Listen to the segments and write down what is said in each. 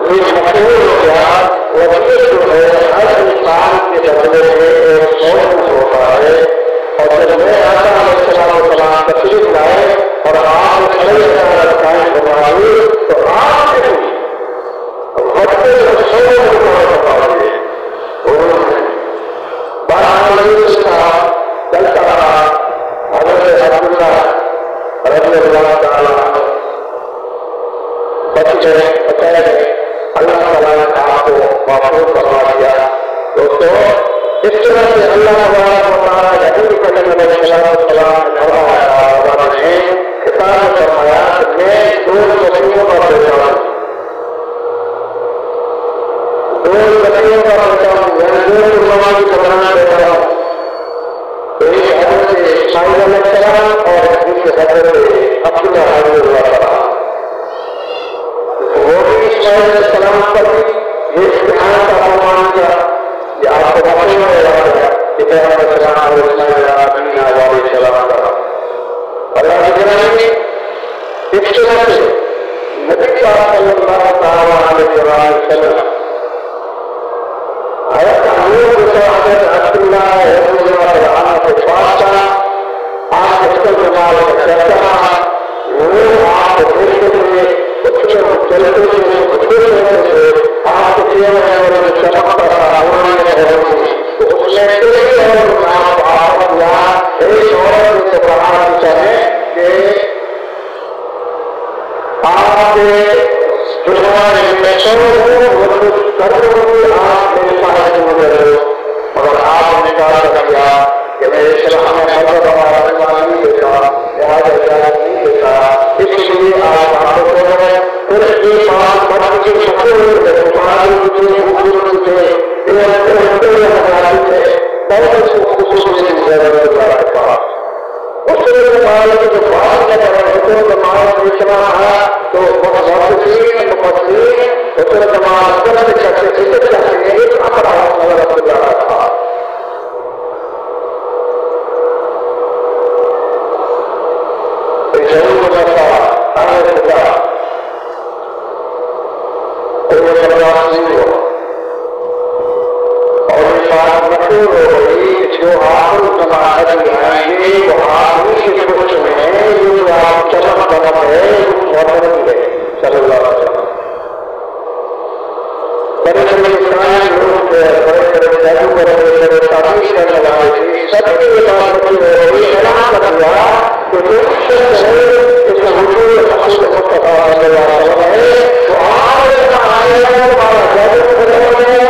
یہ مشہور ہو گیا وزیر جو ہے ہر انسان کے بدلے میں ایک موجود ہوتا ہے اور جب میں آتا علیہ السلام تشریف لائے اور آپ نے کھڑے قائم بنوائی تو آپ نے وقت رسول بتا دیے چلتا رہا حضرت عبداللہ رضی اللہ تعالیٰ بچ گئے بچائے گئے اللہ تعالیٰ نے آپ کو محفوظ کروا دیا دوستو اس طرح سے اللہ تعالیٰ نبی کریم علیہ السلام نے خطاب فرمایا کہ میں دو وسیلوں کا بیٹا ہوں دو وسیلوں کا بیٹا ہوں میں دو مسلمان کی بنانا بیٹا ہوں ایک حضرت اسماعیل علیہ السلام اور دوسرے حضرت عبداللہ رضی اللہ تعالیٰ وہ بھی اسماعیل علیہ السلام پر بھی یہ امتحان کا فرمان کیا کہ آپ کو معلوم ہے کہ پیغمبر السلام اور اسماعیل علیہ السلام کا اللہ کی جناب نے اس طرح سے نبی پاک صلی اللہ علیہ وسلم حضرت حضور حضرت عبداللہ رضی اللہ عنہ کے پاس تھا آپ اس کا جمال کرتا وہ آپ کو دیکھتے ہوئے چلتے ہوئے آپ کے چہرے میں چمکتا تھا اس نے آپ ایک عورت سے کہا چاہے کہ آپ کے مگر آپ نے کہا کیا کہ میں اسلام میں مذہب ہمارا نہیں دیتا لہٰذا اجازت نہیں دیتا اس لیے آپ پھر یہ بات مرد کی شکل بہت خصوصی ضرورت کہا اس کے بعد جو بات میں جماعت اتنا ہے تو مفسرین اتر جماعت کرتے چاہتے ایک اپنا نظر جا رہا تھا اور یہ بات مشہور ہو گئی جو آپ جماعت آئیں گے وہ آپ ہی کے کچھ میں جو آپ چمک دمک ہے محمد ہے صلی اللہ علیہ وسلم بڑے بڑے اسلام لوگ بڑے بڑے جادو بڑے تعمیر کرنے والے تھے سبھی یہ بات مشہور ہو گئی اعلان کر دیا کہ جو شخص ہے اس کا حضور حضرت مصطفیٰ صلی اللہ علیہ وسلم ہے تو آپ کا آیا ہمارا جادو ختم ہو گیا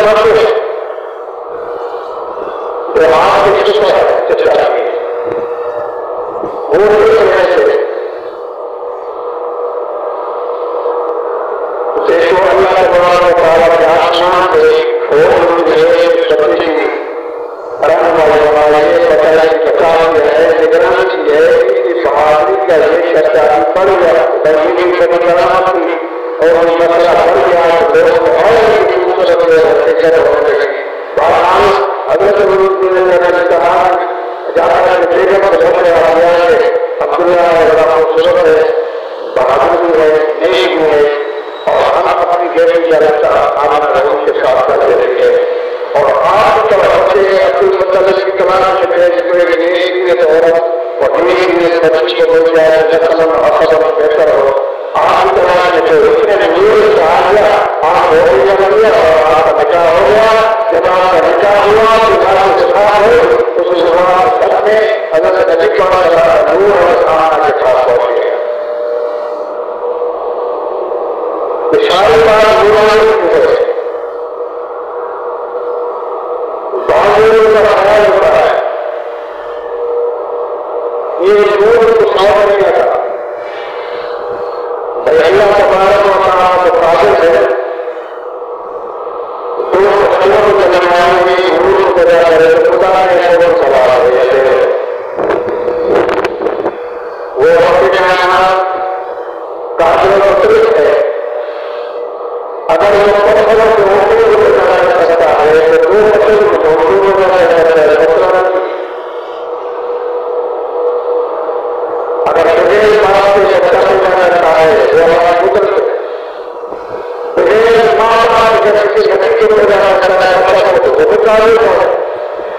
سمجھتے ہیں کہ آپ کی شکر ہے چچا کی وہ نہیں سے دیکھو اللہ تبارک و تعالیٰ کے آسمان سے فوج مجھے سبزی رنگ والے بتایا کہ کتاب ہے نگرانی ہے کہ بہادری کا یہ چرچا پڑ گیا بہنی کبھی کرامت کی اور مسئلہ پڑ گیا تو لوگ اور بھی مطلب فکر ہونے لگی بہرحال حضرت رسول اللہ نے کہا جہاں تک بیگم کو سمجھ آ گیا ہے عبداللہ بڑا خوبصورت ہے بہادر بھی ہے نیک بھی ہے اور ہم اپنی بیٹی کا رشتہ آمن رحم کے ساتھ کرتے رہے اور آپ کی طرف سے عبد المطلب کی کلاس سے پیش ہوئے کہ نیک بھی ہے عورت اور نیک بھی ہے بچی کو بول جائے نسل اصل بہتر ہو آپ کی طرح سے جو اتنے نور سے آ گیا آپ ہو گیا اور آپ کا نکاح ہو گیا جب آپ کا نکاح ہوا تو آپ کے ساتھ ہو اس زبان سب میں حضرت نبی کا نور اور آنا کے پاس پہنچ گیا ساری بات نور ہے کا خیال ہوتا ہے یہ نور کو صاف نہیں آتا بھائی اللہ تبارک و تعالیٰ تو قادر ہے تو خلق کے درمیان میں نور کو پیدا کرے تو خدا نے خبر سوال ہے وہ اپنے کائنات قادر و قدرت ہے اگر وہ پتھر کو ہوتے ہوئے پیدا کر سکتا ہے تو وہ پتھر کو ہوتے ہوئے پیدا کر سکتا ہے اگر بغیر بات کے اچھا پیدا کرتا ہے وہ ہمارا قدرت ہے بغیر بات کے کسی گھٹی کو پیدا کرتا ہے پتھر کو وہ تعلق ہے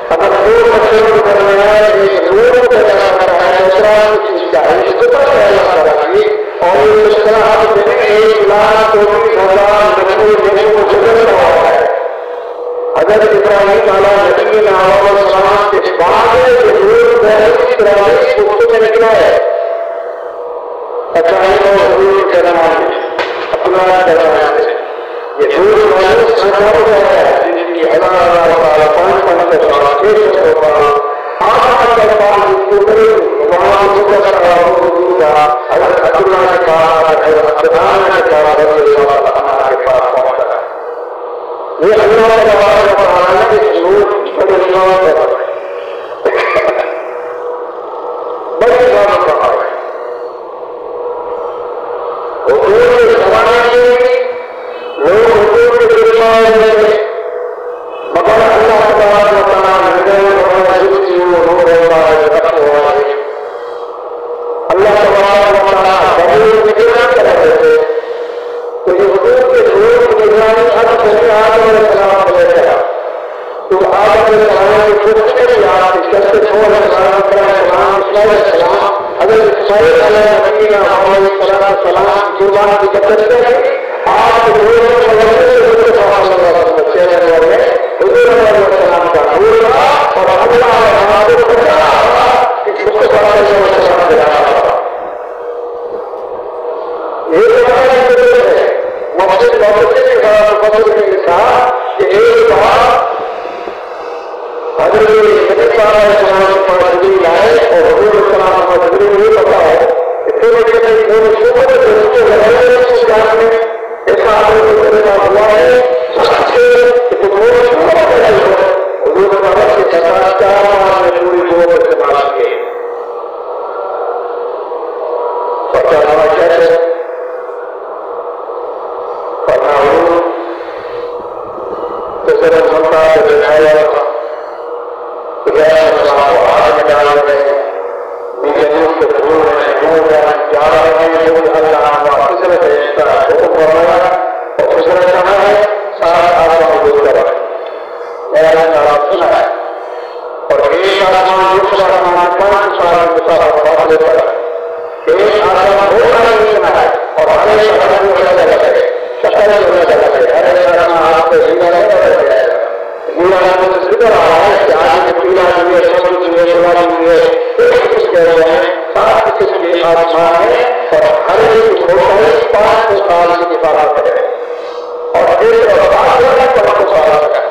اگر دو پتھر کو درمیان ایک نور کو پیدا کرتا ہے دوسرا چیز کا ہے یہ قدرت ہے اللہ تعالیٰ کی اور اس طرح آپ ایک لاکھ 24,000 نبیوں کو گزر رہا ہے حضرت ابراہیم علیہ السلام کے بعد جو نور بہت طرح اس میں نکلا ہے اچھائی اور حضور کے نام اپنا درمیان ہے یہ نور بہت سنبھل ہے جن کی اللہ تعالیٰ پانچ پانچ کے ساتھ آپ کا پاس کو کرے وہاں ذکر کر رہا ہوں حضور کا حضرت عبداللہ نے کہا حضرت عبداللہ نے کہا رضی اللہ عنہ کے پاس پہنچا یہ اللہ تبارک و تعالیٰ کے نور بڑے نام ہے بڑے نام کا ہے حضور کے زمانے میں لوگ حضور کے دربار میں مگر اللہ تبارک و تعالیٰ اللہ تبارک و تعالیٰ بغیر نگران کرتے تھے تو یہ حضور کے نور کی نگرانی اب سے آدم علیہ السلام کو لے گیا تو آدم علیہ السلام کی خود سے یاد اس کس سے چھوڑ السلام علیہ السلام حضرت اسماعیل علیہ السلام جو بات کی کرتے تھے آپ نور کے بغیر حضور صلی اللہ علیہ وسلم چہرے والے حضور علیہ السلام کا نور تھا اور اللہ نے کو بتایا کہ مصطفیٰ علیہ السلام کے نام یہ زمانے کی ضرورت ہے مسجد موقع نے فضل نے لکھا کہ ایک بار حضرت نبی علیہ السلام کے پاس جبریل آئے اور حضور السلام کو جبریل نہیں پتا ہے کہ پورے کے پورے شعبے کے رشتے لگائے اس جان میں ایسا آدمی کو پیدا ہوا ہے سب سے کہ پورے شعبے کے رشتے حضور نے کہا کہ 4 ماہ میں پوری قوت استعمال کیے اور کیا ہوا کیسے تو صرف سنتا ہے دکھایا السلام کو آگ میں ڈال رہے ہیں نیچے نور کے پھول میں نور جا رہے ہیں جو اللہ کا فضل ہے اس طرح حکم کر رہا ہے اور فضل کہاں ہے سارا آسمان دور کر رہا ہے میرا نام سنا ہے اور ایک آسمان دوسرا آسمان 5 سال مسافر فاصلے پر ہے ایک آسمان وہ نہیں سنا ہے اور ہر ایک آسمان کو الگ ہے شکل الگ ہے ہر ایک آسمان آپ کو زندہ نہیں رہ جائے گا مولانا سے ذکر آ رہا ہے کہ آج میں پیلا ہوئے سمجھ ہوئے سوال ہوئے ایک کچھ کہہ رہے ہیں 7 قسم کے آسمان ہے اور ہر ایک ہوتا ہے 5 سال کی حفاظت ہے اور ایک اور 5 سال کا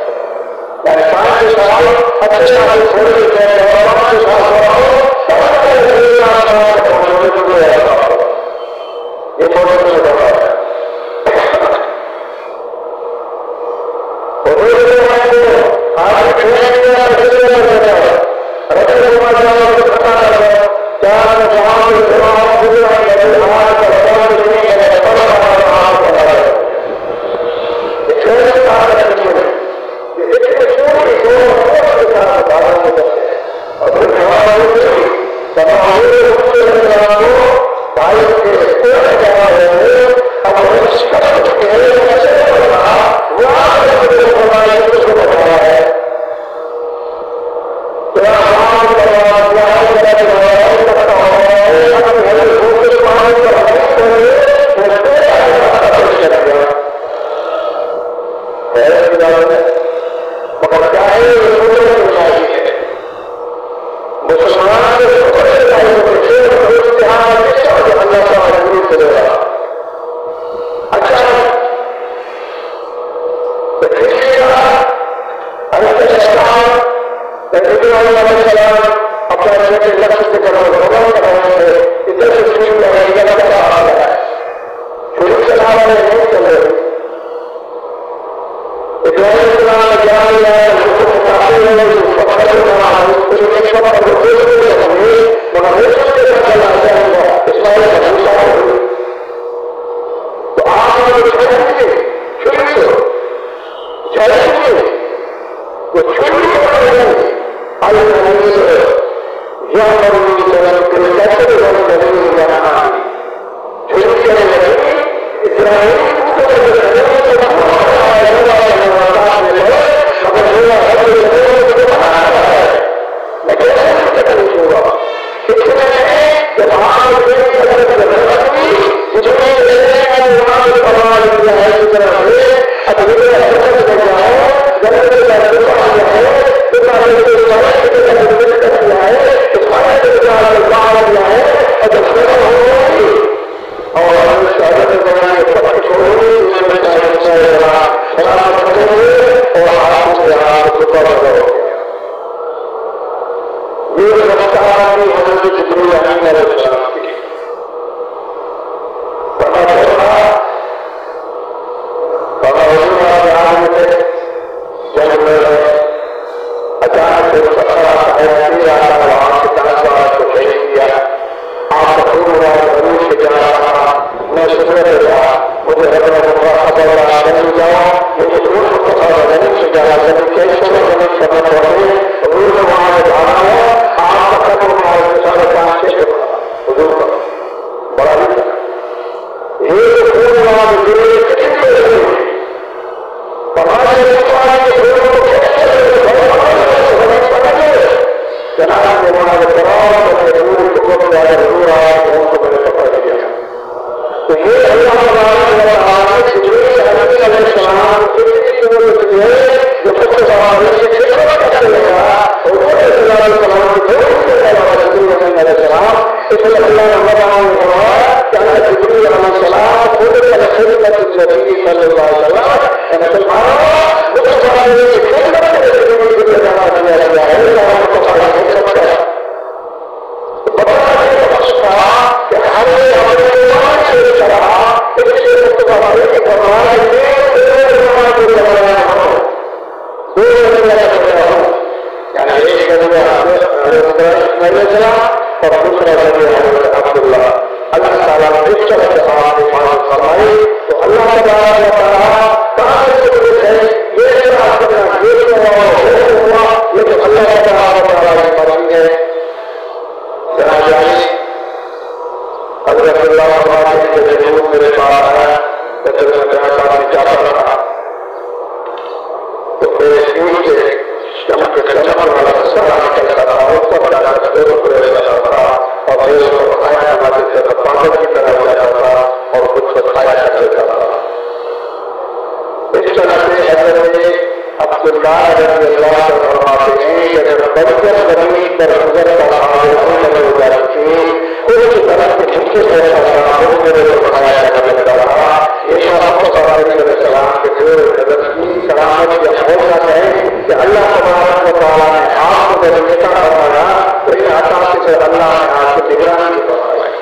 اللہ تبارک و تعالیٰ نے آپ کو جب نیتا بنایا تو ان عطا سے اللہ نے آپ کو نگرانی بنائی.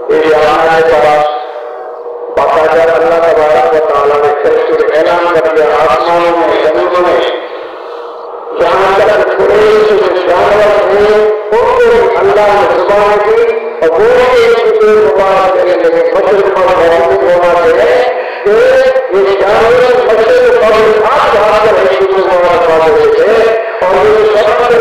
یہ ہمارے پاس باقاعدہ اللہ تبارک و تعالیٰ نے کر اعلان کر دیا آسمانوں میں زمینوں میں جہاں تک قریش جو جانور ہیں ان کو اللہ نے زبان دی اور وہ ایک دوسرے مبارک کرنے لگے. مشرق پر موجود ہونا چاہیے کہ یہ جانور مشرق پر ہاتھ جہاں پر ایک دوسرے مبارک والے تھے اور یہ سب سے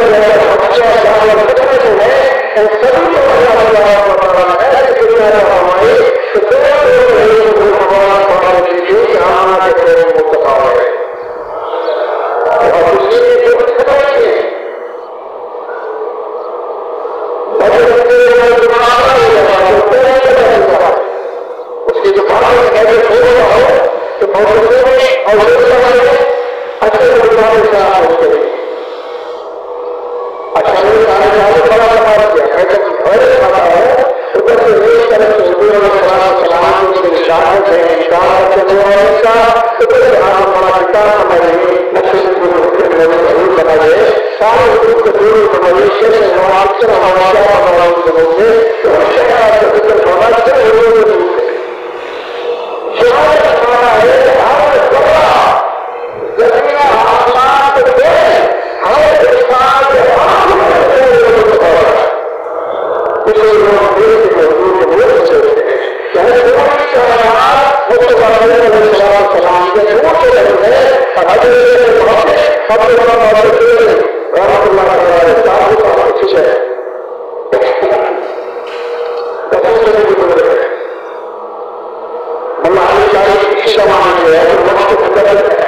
بچہ جانور بچے جو ہے ان سبھی کو اللہ تبارک و تعالیٰ نے ایسے دنیا میں فرمائی کہ دونوں ایک دوسرے مبارک والے لیے جہاں کے پھر متفق ہے اور اسی کے جو خبر ہے اس کی جو بات ہے کہ ہو تو موجودے میں اور اچھے اچھا بڑا سوال کیا ہے ادھر سے ایک طرف سے حضور علیہ السلام کے اشارت ہے اشارت کرنے والے کا ادھر سے آپ ہمارا کتاب سمجھے نقشے ضرور بنائیے سارے حضور کو ضرور بنائیے شیخ اکثر ہمارا بناؤ گے شہادت ہمارا ہے ہر بڑا زمین آسمان کو دے ہر انسان کے اسے لوگ دل کے حضور کو بول سکتے ہیں چاہے کوئی شہادت مصطفیٰ علیہ السلام کے دور سے رہے اور حضرت محمد اپنے رحمت اللہ علیہ صاحب کا کچھ ہے اللہ علیہ چاہیے اس زمان جو ہے وہ وقت مقدر ہے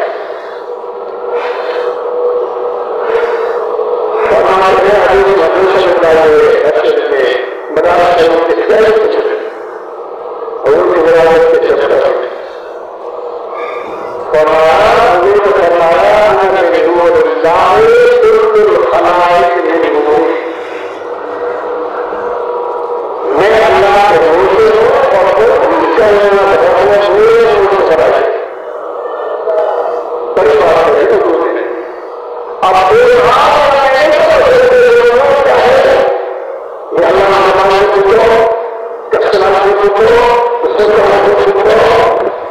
فرماتے ہیں حدیث حدیث اللہ علیہ رسول میں مدارس ہے ان کے سیل اور ان کی ولایت کے چکر فرمایا ان نور اللہ ترد الخلائق من نور میں اللہ کے نور سے ہوں اور وہ ان کا بڑی بات ہے تو دوسرے اب یہ اللہ نے پوچھو کسنا پوچھو اس سے آج کے بولنے کی بات نہیں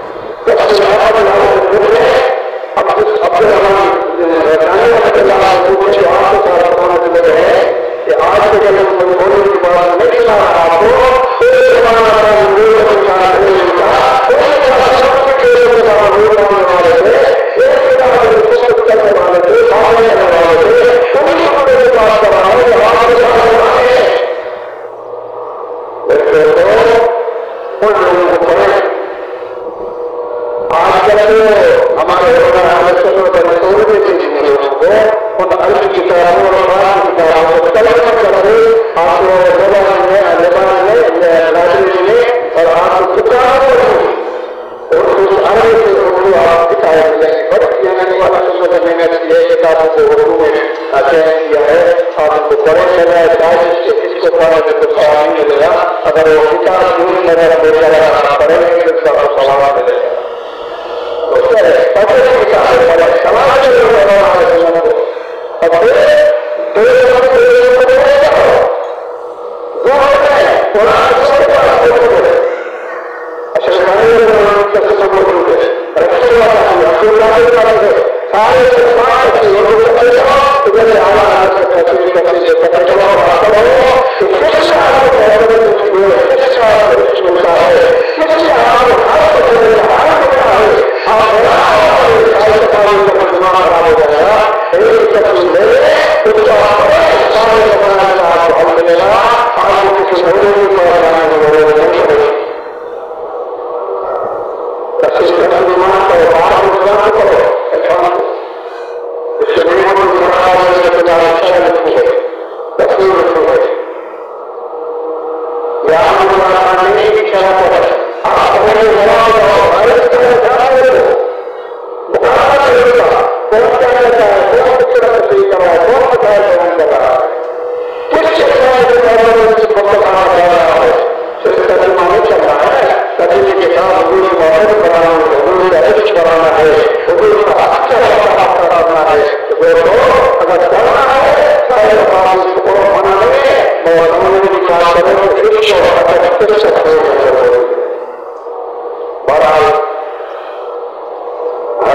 آپ ہمارے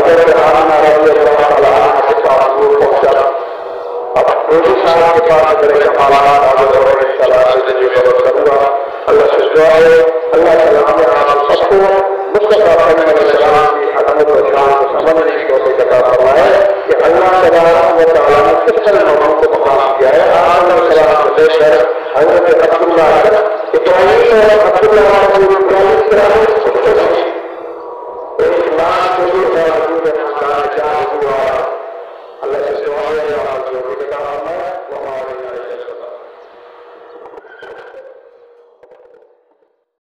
حضرت آمنہ رضی اللہ تعالیٰ عنہ کے پاس نور پہنچا. اب روزی صاحب کے پاس میرے کمالات حاضر ہو رہے صلاح سے جو غلط کروں گا. اللہ سے دعا ہے اللہ تعالیٰ ہمیں آپ سب کو مصطفیٰ علیہ السلام کی عظمت و شان کو سمجھنے کی توفیق عطا فرمائے کہ اللہ تبارک و تعالیٰ نے کس طرح لوگوں کو مقام کیا ہے. آپ علیہ السلام کو لے کر حضرت عبداللہ ابراہیم اور عبداللہ ابراہیم